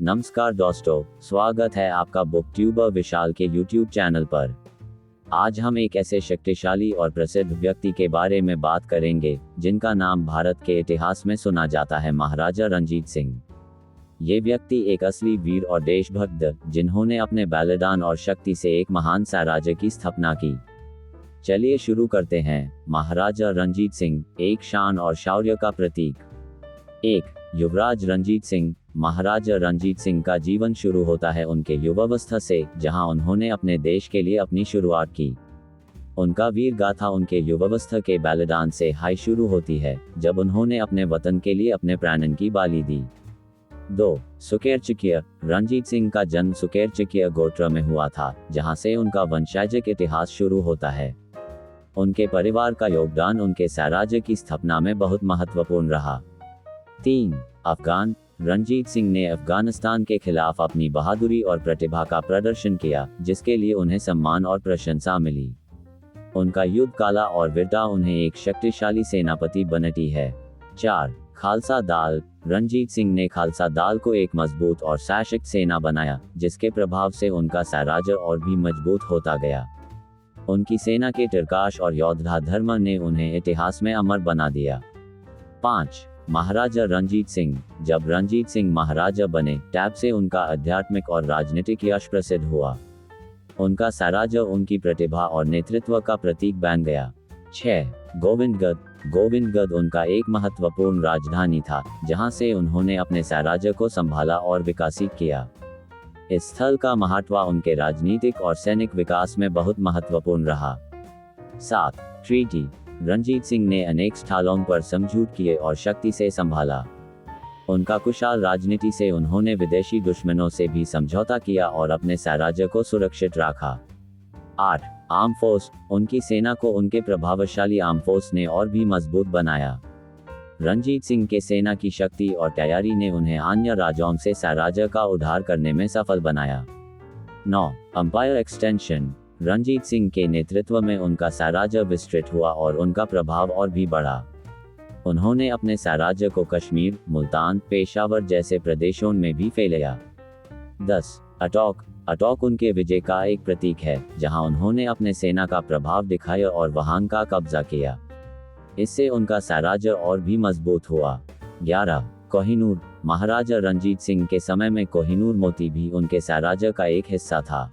नमस्कार दोस्तों, स्वागत है आपका बुक ट्यूबर विशाल के YouTube चैनल पर। आज हम एक ऐसे शक्तिशाली और प्रसिद्ध व्यक्ति के बारे में बात करेंगे जिनका नाम भारत के इतिहास में सुना जाता है, महाराजा रणजीत सिंह। ये व्यक्ति एक असली वीर और देशभक्त जिन्होंने अपने बलिदान और शक्ति से एक महान साम्राज्य की स्थापना की। चलिए शुरू करते हैं। महाराजा रणजीत सिंह, एक शान और शौर्य का प्रतीक। 1. युवराज रणजीत सिंह। महाराजा रणजीत सिंह का जीवन शुरू होता है उनके युवावस्था से, जहां उन्होंने अपने देश के लिए अपनी शुरुआत की। उनका वीर गाथा उनके युवावस्था के बलिदान से शुरू होती है, जब उन्होंने अपने वतन के लिए अपने प्राणों की बलि दी। 2. सुकेरचकिया। रणजीत सिंह का जन्म सुकेरचकिया गोत्र में हुआ था, जहां से उनका वंशजातिक इतिहास शुरू होता है। उनके परिवार का योगदान उनके साम्राज्य की स्थापना में बहुत महत्वपूर्ण रहा। 3. अफगान। रणजीत सिंह ने अफगानिस्तान के खिलाफ अपनी बहादुरी और प्रतिभा का प्रदर्शन किया, जिसके लिए उन्हें सम्मान और प्रशंसा मिली। उनका युद्ध कला और वीरता उन्हें एक शक्तिशाली सेनापति बनाती है। 4. खालसा दल। रणजीत सिंह ने खालसा दल को एक मजबूत और सशक्त सेना बनाया, जिसके प्रभाव से उनका साम्राज्य और भी मजबूत होता गया। उनकी सेना के तिरकाश और योद्धा धर्म ने उन्हें इतिहास में अमर बना दिया। 5. महाराजा रणजीत सिंह। जब रणजीत सिंह महाराजा बने, तब से उनका आध्यात्मिक और राजनीतिक यश प्रसिद्ध हुआ। उनका साम्राज्य उनकी प्रतिभा और नेतृत्व का प्रतीक बन गया। 6. गोविंदगढ़। गोविंदगढ़ उनका एक महत्वपूर्ण राजधानी था, जहां से उन्होंने अपने साम्राज्य को संभाला और विकसित किया। इस स्थल का महत्व उनके राजनीतिक और सैनिक विकास में बहुत महत्वपूर्ण रहा। 7. ट्रीटी। रणजीत सिंह ने अनेक स्थलों पर समझौते किए और शक्ति से संभाला। उनका कुशल राजनीति से उन्होंने विदेशी दुश्मनों से भी समझौता किया और अपने साम्राज्य को सुरक्षित रखा। 8. Arm force. उनकी सेना को उनके प्रभावशाली आर्म फोर्स ने और भी मजबूत बनाया। रणजीत सिंह के सेना की शक्ति और तैयारी ने उन्हें अन्य राज्यों से साम्राज्य का उद्धार करने में सफल बनाया। 9. Empire extension. रणजीत सिंह के नेतृत्व में उनका साम्राज्य विस्तृत हुआ और उनका प्रभाव और भी बढ़ा। उन्होंने अपने साम्राज्य को कश्मीर, मुल्तान, पेशावर जैसे प्रदेशों में भी फैलाया। 10. अटोक। अटोक उनके विजय का एक प्रतीक है, जहां उन्होंने अपने सेना का प्रभाव दिखाया और वहां का कब्जा किया। इससे उनका साम्राज्य और भी मजबूत हुआ। 11. कोहिनूर। महाराजा रणजीत सिंह के समय में कोहिनूर मोती भी उनके साम्राज्य का एक हिस्सा था।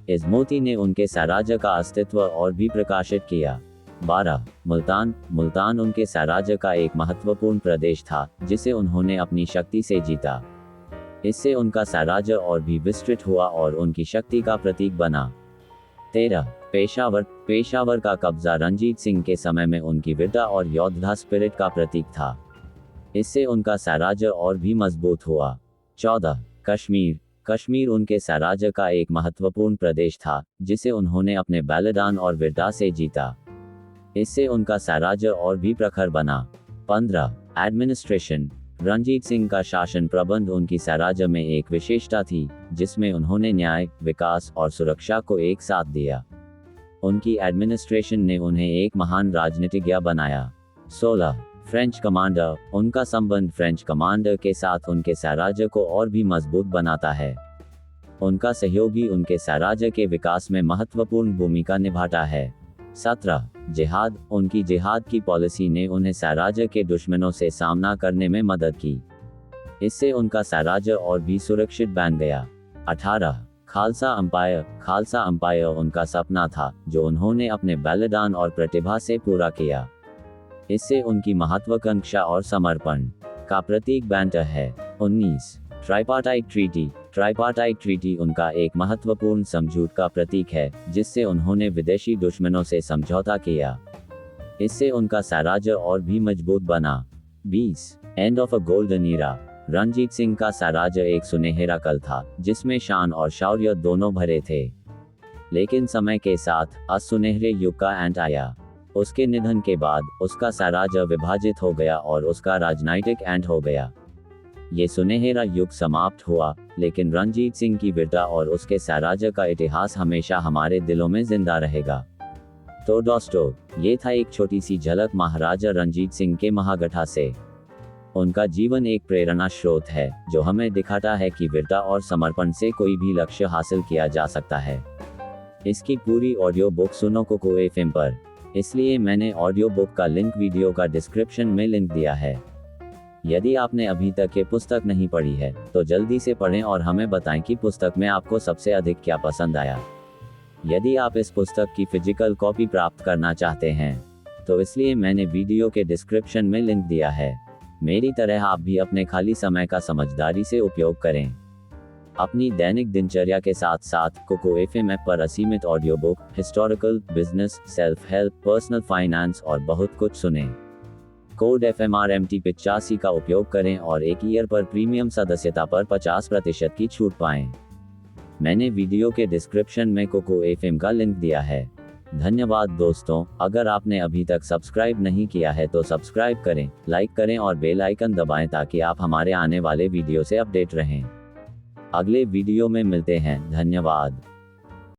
इस मोती ने उनके साम्राज्य का अस्तित्व और भी प्रकाशित किया। 12. मुल्तान। मुल्तान उनके साम्राज्य का एक महत्वपूर्ण प्रदेश था, जिसे उन्होंने अपनी शक्ति से जीता। इससे उनका साम्राज्य और भी विस्तृत हुआ और उनकी शक्ति का प्रतीक बना। 13. पेशावर। पेशावर का कब्जा रणजीत सिंह के समय में उनकी वीरता और योद्धा स्पिरिट का प्रतीक था। इससे उनका साम्राज्य और भी मजबूत हुआ। 14. कश्मीर। कश्मीर उनके साम्राज्य का एक महत्वपूर्ण प्रदेश था, जिसे उन्होंने अपने बलिदान और वीरता से जीता। इससे उनका साम्राज्य और भी प्रखर बना। 15. एडमिनिस्ट्रेशन। रणजीत सिंह का शासन प्रबंध उनकी साम्राज्य में एक विशेषता थी, जिसमें उन्होंने न्याय, विकास और सुरक्षा को एक साथ दिया। उनकी एडमिनिस्ट्रेशन ने उन्हें एक महान राजनीतिज्ञ बनाया। 16. French commander. उनका संबंध फ्रेंच कमांडर के साथ उनके साम्राज्य को और भी मजबूत बनाता है। उनका सहयोगी उनके साम्राज्य के विकास में महत्वपूर्ण भूमिका निभाता है। 17. जिहाद। उनकी जिहाद की पॉलिसी ने उन्हें साम्राज्य के दुश्मनों से सामना करने में मदद की। इससे उनका साम्राज्य और भी सुरक्षित बन गया। 18. खालसा एम्पायर। खालसा एम्पायर उनका सपना था, जो उन्होंने अपने बलिदान और प्रतिभा से पूरा किया। इससे उनकी महत्वाकांक्षा और समर्पण का प्रतीक बनता है। 19. Tripartite treaty. ट्राइपार्टाइट ट्रीटी उनका एक महत्वपूर्ण समझौते का प्रतीक है, जिससे उन्होंने विदेशी दुश्मनों से समझौता किया। इससे उनका साम्राज्य और भी मजबूत बना। 20. End of a golden era. Ranjit Singh का साम्राज्य एक सुनहरा काल था, जिसमें शान और शौर्य दोनों भरे थे। लेकिन समय के साथ इस सुनहरे युग का अंत आया। उसके निधन के बाद उसका साम्राज्य विभाजित हो गया और उसका राजनीतिक अंत हो गया। ये सुनहरा युग समाप्त हुआ, लेकिन रणजीत सिंह की वीरता और उसके साम्राज्य का इतिहास हमेशा हमारे दिलों में जिंदा रहेगा। तो दोस्तों, ये था एक छोटी सी झलक महाराजा रणजीत सिंह के महागाथा से। उनका जीवन एक प्रेरणा स्रोत है जो हमें दिखाता है कि वीरता और समर्पण से कोई भी लक्ष्य हासिल किया जा सकता है। इसकी पूरी ऑडियो बुक सुनो कोको एफएम पर, इसलिए मैंने ऑडियो बुक का लिंक वीडियो का डिस्क्रिप्शन में लिंक दिया है। यदि आपने अभी तक ये पुस्तक नहीं पढ़ी है तो जल्दी से पढ़ें और हमें बताएं कि पुस्तक में आपको सबसे अधिक क्या पसंद आया। यदि आप इस पुस्तक की फिजिकल कॉपी प्राप्त करना चाहते हैं तो इसलिए मैंने वीडियो के डिस्क्रिप्शन में लिंक दिया है। मेरी तरह आप भी अपने खाली समय का समझदारी से उपयोग करें। अपनी दैनिक दिनचर्या के साथ साथ कोको एफएम ऐप पर असीमित audio book, historical, business, self help, personal finance और बहुत कुछ सुनें। कोड FMRMT 85 का उपयोग करें और एक ईयर पर प्रीमियम सदस्यता पर 50% की छूट पाएं। मैंने वीडियो के डिस्क्रिप्शन में कोको एफएम का लिंक दिया है। धन्यवाद दोस्तों, अगर आपने अभी तक सब्सक्राइब नहीं किया है तो सब्सक्राइब करें, लाइक करें और बेल आइकन दबाएं ताकि आप हमारे आने वाले वीडियो से अपडेट रहें। अगले वीडियो में मिलते हैं। धन्यवाद।